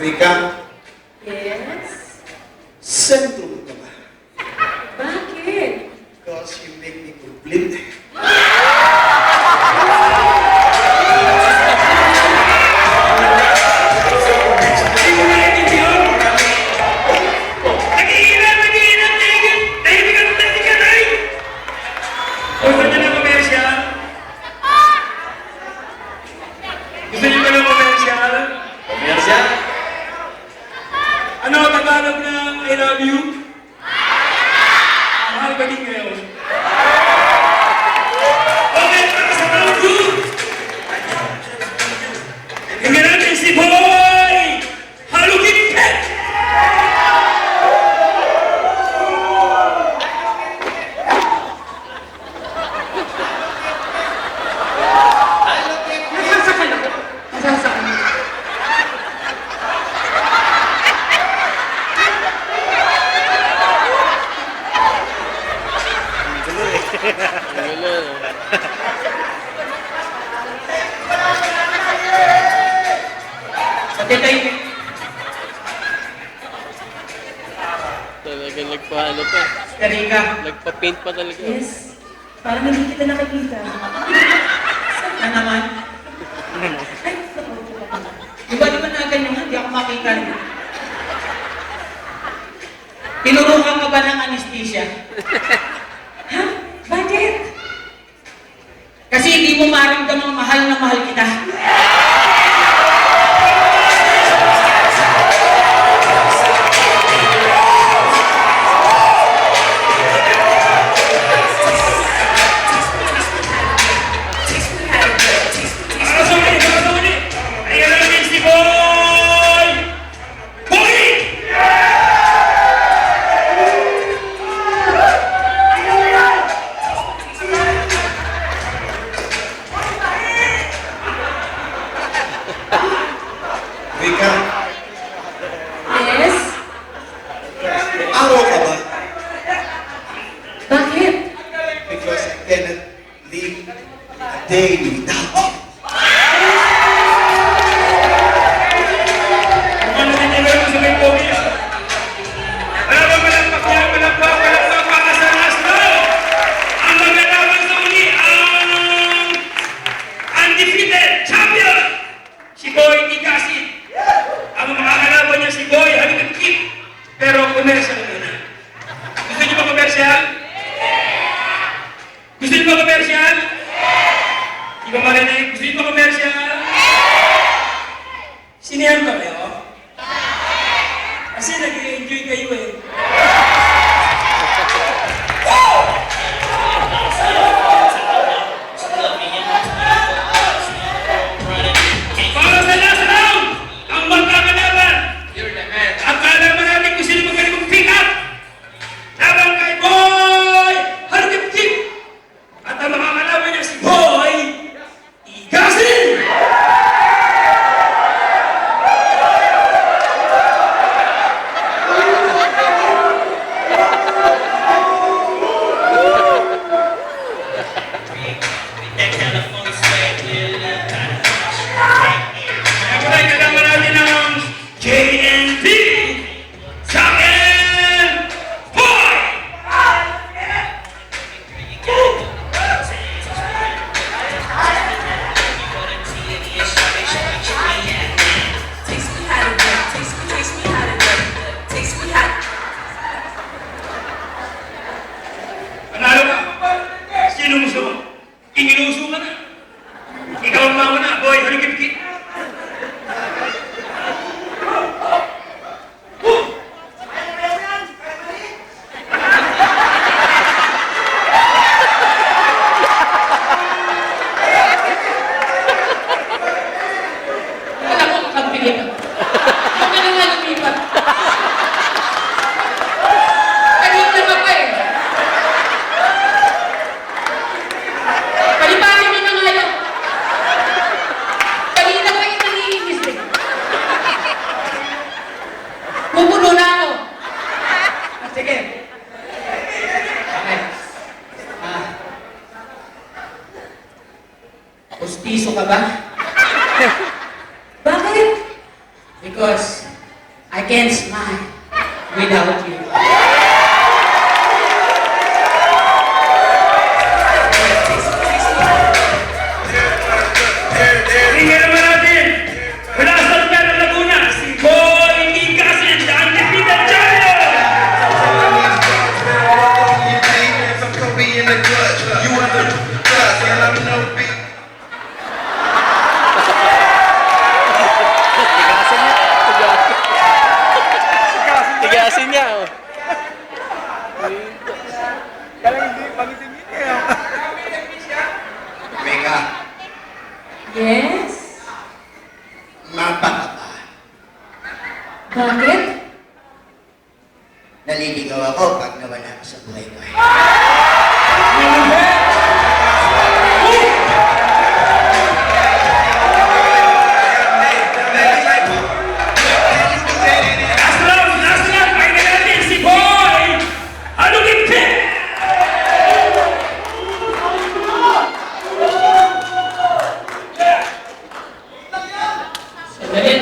Rika, Yes? sentro ka ba? Bakit? Because you make me complete. Gusto niyo ba ng komersyal? Komersyal? Ano ang Tagalog ng I love you? Mahal ba din kayo? Okay, para sa round 2! Tingnan natin si Boy! Halukipet! Nasasakal ako. Nasasakal ako. Pati tayo. Talagang nagpaano pa. Karika. Nagpa-paint pa talaga. Yes. Parang hindi kita nakikita. Na naman. Ay, di ba na ganyan nga? Hindi ako makita. Tinurukan ka ba ng anesthesia? Ha? Bakit? Kasi hindi mo maramdamang mahal na mahal kita. Para sa muli! Tingnan natin si Boy! Boy! Rika, Yes? araw ka ba? Bakit? Because I cannot live a day without you. Ano nangyayari mo sa may Boy? Wala ba malakpak niya? Malakpak para sa Nasro! Ang magalaman sa muli ang undefeated champion! Si Boy Tigasit! Ang makakalaban niya si Boy Halukipet! Pero komersyal muna. Gusto niyo ba komersyal? Gusto niyo ba komersyal? Hindi ko marinig. Gusto niyo ba komersyal? Sinihan ba kayo? Kasi nag-enjoy kayo eh. Para sa last round, ang magkakalaban. At kalaban natin kung sino magaling mag-pick up. Laban kay Boy Halukipet. At ang makakalaban niya si Boy Tigasit. Kaya po tayo kasama natin ang JNT sa akin, Boy! Taste me how to do it. Taste me how to do it. Taste me how. Panalo ka. Sino gusto mo? Inginuso ka na. Ikaw ang mauna, Boy Halukipet. Wala ko makapili ka. Huwag ka na nga lumipat. Kanina ka pa eh. Paliparin niyo na nga yun. Kanina ka yung nangiinis eh. Pupuno na ako. Ah, sige. Okay. Pustiso ka ba? Bakit? Because I can't smile without you. Tingnan naman natin. Mula sa lugar ng Laguna, si Boy Tigasin, the undefeated champion! If I'm gonna be in the clutch, you are the clutch, and I'm no beat. Tigasin niya. Oh. Mega, Yes? mapakaba. Bakit? Naliligaw ako pag nawala ka sa buhay ko. Last round, pakinggan natin si Boy Alugipit! Sandali.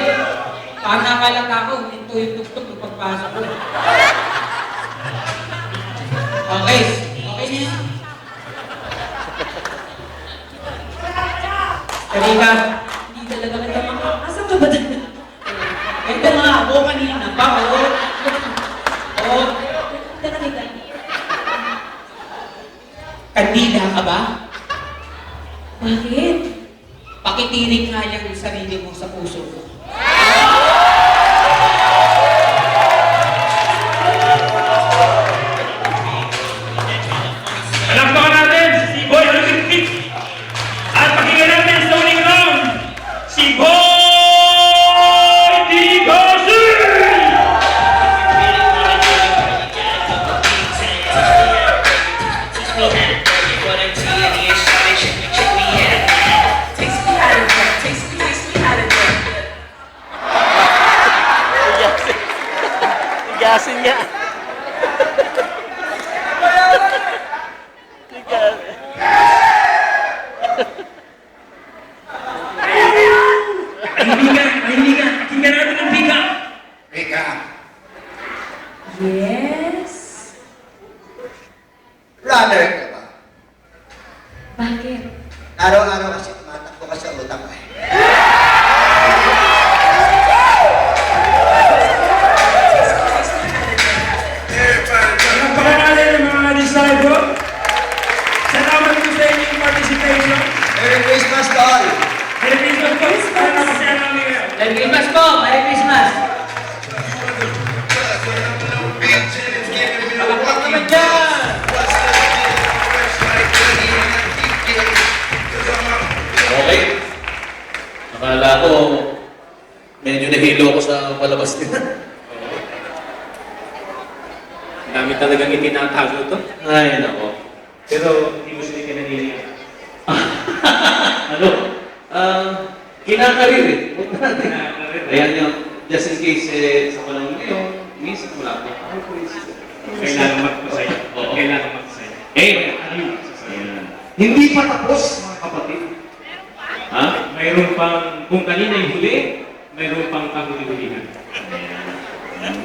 Parang nakalata ako. Hinto yung tuktok ng pagpasok ko. Okay. Okay na yan. Karika. Hindi talaga kita makakasan ka ba talaga? Ito nga ako kanina pa. Oo. Oo. Talaga. Kandila ka ba? Bakit? Pakitiring nga yung sarili mo sa puso ko. Palakpakan natin si Boy Alugipit! At pakinggan natin sa uling round, si Boy Tigasin! Taste me how to drink. Taste me how to drink. Tigasin niya. Tigasin. Mahilingan, pakinggan natin ang bika! Mega, Yes? runner ka ba? Bakit? Araw-araw kasi tumatakbo ka sa utak ko. Palakpakan natin ang mga disciple. Salamat po sa inyong participation. Merry Christmas to all! Merry Christmas po! Sana masaya namin ngayon. Merry Christmas po! Merry Christmas! Palakpak naman dyan! Okay. Akala ko, medyo nahilo ako sa palabas nila. Dami talagang itinatago to. Ay, nako. Pero hindi mo sila kinaniligan. Ano? Kinakarir eh. Huwag natin. Ayan yung, just in case, sa walang ngayon, minsan wala pa. Kailangan magpasaya. Oo. Kailangan magpasaya. Ayan. Hindi pa tapos, mga kapatid. Ha? Mayroon pang, kung kanina yung huli, mayroon pang kahuli-hulihan.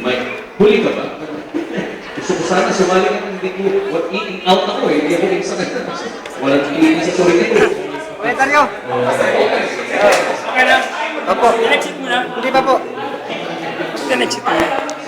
May huli ka ba? Gusto ko sana sumali ka, hindi ko, eating out ako eh. Hindi ako din sa kanya. Walang eating sa sorry ko. Okay, Dario. Okay lang. Opo. Exit mo na. Hindi pa po. Exit mo na.